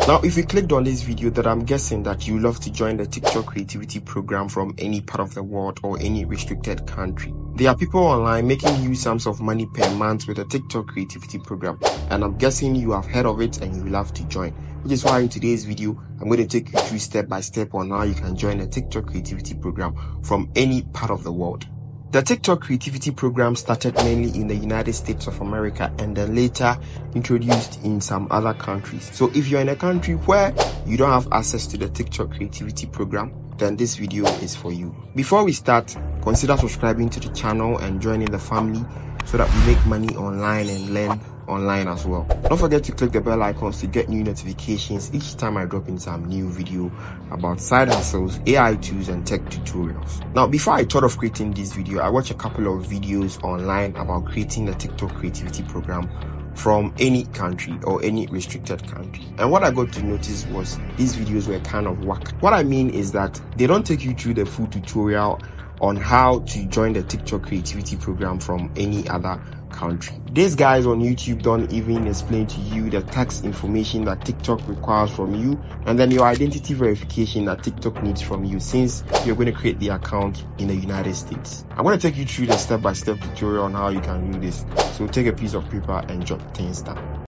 Now, if you clicked on this video, that I'm guessing that you love to join the TikTok creativity program from any part of the world or any restricted country. There are people online making huge sums of money per month with the TikTok creativity program, and I'm guessing you have heard of it and you love to join. Which is why in today's video, I'm going to take you through step by step on how you can join the TikTok creativity program from any part of the world. The TikTok creativity program started mainly in the United States of America and then later introduced in some other countries. So if you're in a country where you don't have access to the TikTok creativity program, then this video is for you. Before we start, consider subscribing to the channel and joining the family so that we make money online and learn online as well. Don't forget to click the bell icons to get new notifications each time I drop in some new video about side hustles, AI tools and tech tutorials. Now, before I thought of creating this video, I watched a couple of videos online about creating a TikTok creativity program from any country or any restricted country, and what I got to notice was these videos were kind of whack. What I mean is that they don't take you through the full tutorial on how to join the TikTok creativity program from any other country. These guys on YouTube don't even explain to you the tax information that TikTok requires from you, and then your identity verification that TikTok needs from you since you're going to create the account in the United States. I'm going to take you through the step-by-step tutorial on how you can do this. So take a piece of paper and jot things down.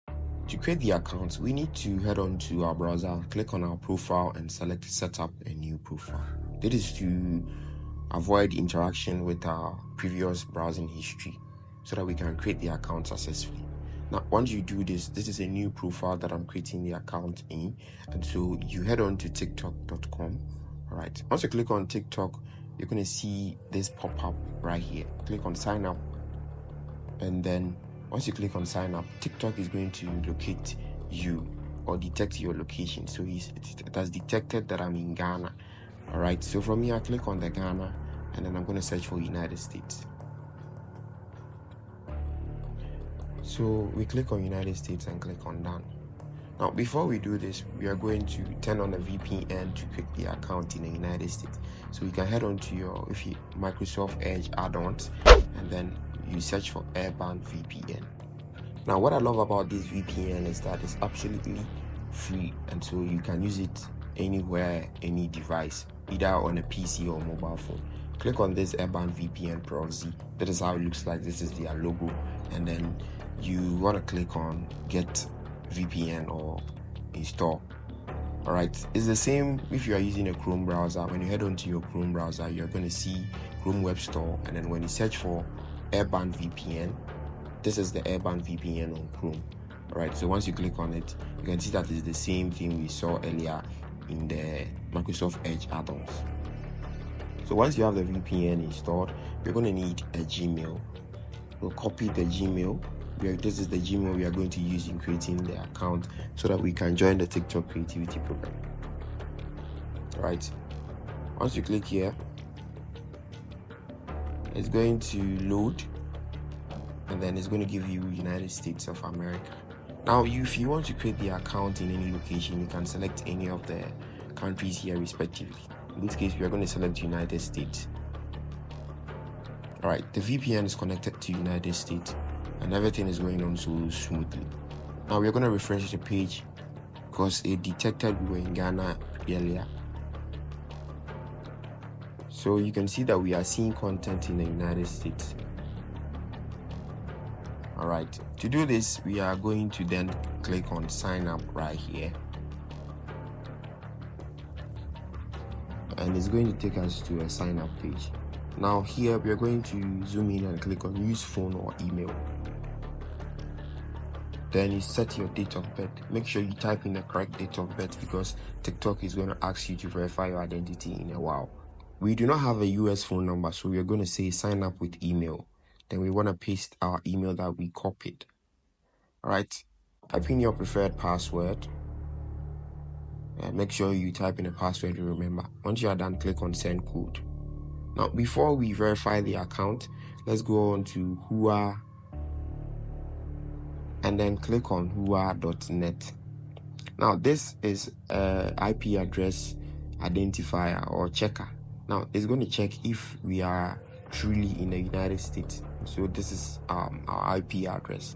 To create the account, we need to head on to our browser, click on our profile and select set up a new profile. This is to avoid interaction with our previous browsing history so that we can create the account successfully. Now, once you do this, this is a new profile that I'm creating the account in, and so you head on to tiktok.com. All right, once you click on TikTok, you're going to see this pop up right here. Click on sign up, and then once you click on sign up, TikTok is going to locate you or detect your location. So it has detected that I'm in Ghana. All right, so from here I click on the Ghana and then I'm going to search for United States. So we click on United States and click on done. Now, before we do this, we are going to turn on the VPN to create the account in the United States. So you can head on to your Microsoft Edge add-ons and then you search for Airband VPN. Now, what I love about this VPN is that it's absolutely free, and so you can use it anywhere, any device, either on a PC or mobile phone. Click on this Airband VPN proxy. That is how it looks like. This is their logo, and then you want to click on get VPN or install. All right, it's the same if you are using a Chrome browser. When you head on to your Chrome browser, you're going to see Chrome Web Store, and then when you search for Airband VPN, this is the Airband VPN on Chrome. All right, so once you click on it, you can see that it's the same thing we saw earlier in the Microsoft Edge add-ons. So once you have the VPN installed, you're going to need a Gmail. We'll copy the Gmail. This is the Gmail we are going to use in creating the account so that we can join the TikTok creativity program. All right, once you click here, it's going to load, and then it's going to give you United States of America. Now, if you want to create the account in any location, you can select any of the countries here respectively. In this case, we are going to select United States. All right, the VPN is connected to United States and everything is going on so smoothly. Now we're going to refresh the page because it detected we were in Ghana earlier. So you can see that we are seeing content in the United States. All right, to do this, we are going to then click on sign up right here. And it's going to take us to a sign up page. Now here, we are going to zoom in and click on use phone or email. Then you set your date of birth. Make sure you type in the correct date of birth because TikTok is going to ask you to verify your identity in a while. We do not have a US phone number, so we are going to say sign up with email. Then we want to paste our email that we copied. All right, type in your preferred password. Make sure you type in a password you remember. Once you are done, click on send code. Now, before we verify the account, let's go on to Hua and then click on hua.net. Now, this is an IP address identifier or checker. Now, it's going to check if we are truly in the United States. So this is our IP address.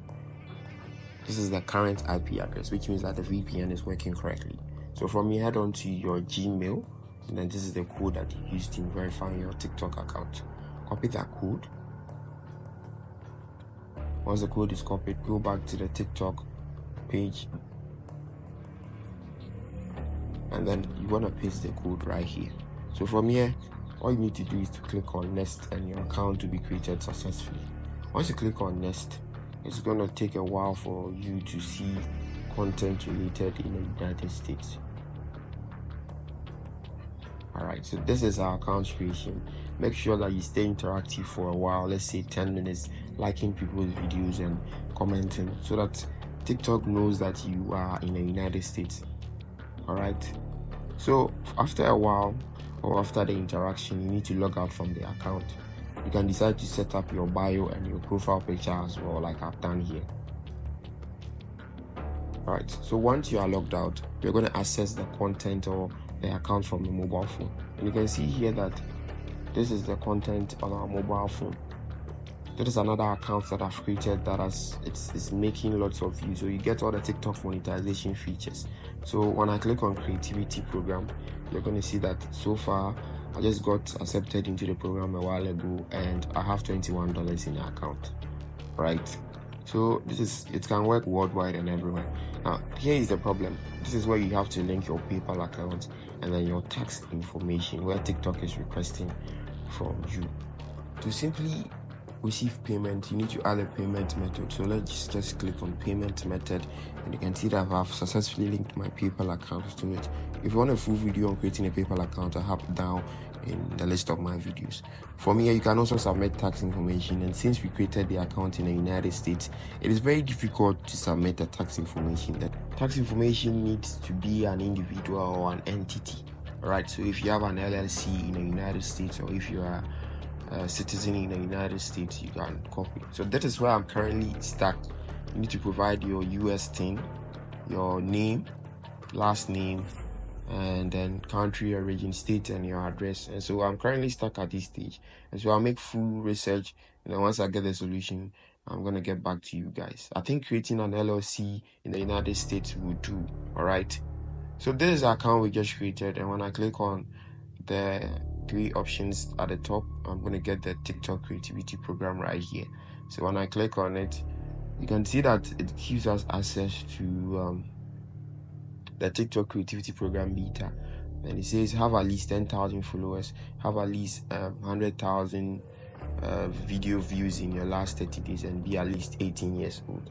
this is the current IP address, which means that the VPN is working correctly. So from here, head on to your Gmail, and then this is the code that you used in verifying your TikTok account. Copy that code. Once the code is copied, go back to the TikTok page, and then you want to paste the code right here. So from here, all you need to do is to click on next, and your account will be created successfully. Once you click on next, it's going to take a while for you to see content related in the United States. Alright, so this is our account creation. Make sure that you stay interactive for a while, let's say 10 minutes, liking people's videos and commenting, so that TikTok knows that you are in the United States. Alright, so after a while, or after the interaction, you need to log out from the account. You can decide to set up your bio and your profile picture as well, like I've done here. Alright, so once you are logged out, you're going to access the content or the account from the mobile phone. And you can see here that this is the content on our mobile phone. There is another account that I've created that it's making lots of views. So you get all the TikTok monetization features. So when I click on creativity program, you're going to see that so far I just got accepted into the program a while ago, and I have $21 in the account. Right, so it can work worldwide and everywhere. Now here is the problem. This is where you have to link your PayPal account and then your tax information, where TikTok is requesting from you. To simply receive payment, you need to add a payment method. So let's just click on payment method, and you can see that I've successfully linked my PayPal account to it. If you want a full video on creating a PayPal account, I have it down in the list of my videos. From here, you can also submit tax information, and since we created the account in the United States, it is very difficult to submit the tax information. That tax information needs to be an individual or an entity. Alright, so if you have an LLC in the United States, or if you are a citizen in the United States, you can copy. So that is where I'm currently stuck. You need to provide your US thing, your name, last name, and then country, origin, state, and your address. And so I'm currently stuck at this stage, and so I'll make full research, and then once I get the solution, I'm gonna get back to you guys. I think creating an LLC in the United States will do. All right, so this is the account we just created, and when I click on the 3 options at the top, I'm going to get the TikTok creativity program right here. So when I click on it, you can see that it gives us access to the TikTok creativity program beta, and it says have at least 10,000 followers, have at least 100,000 video views in your last 30 days, and be at least 18 years old.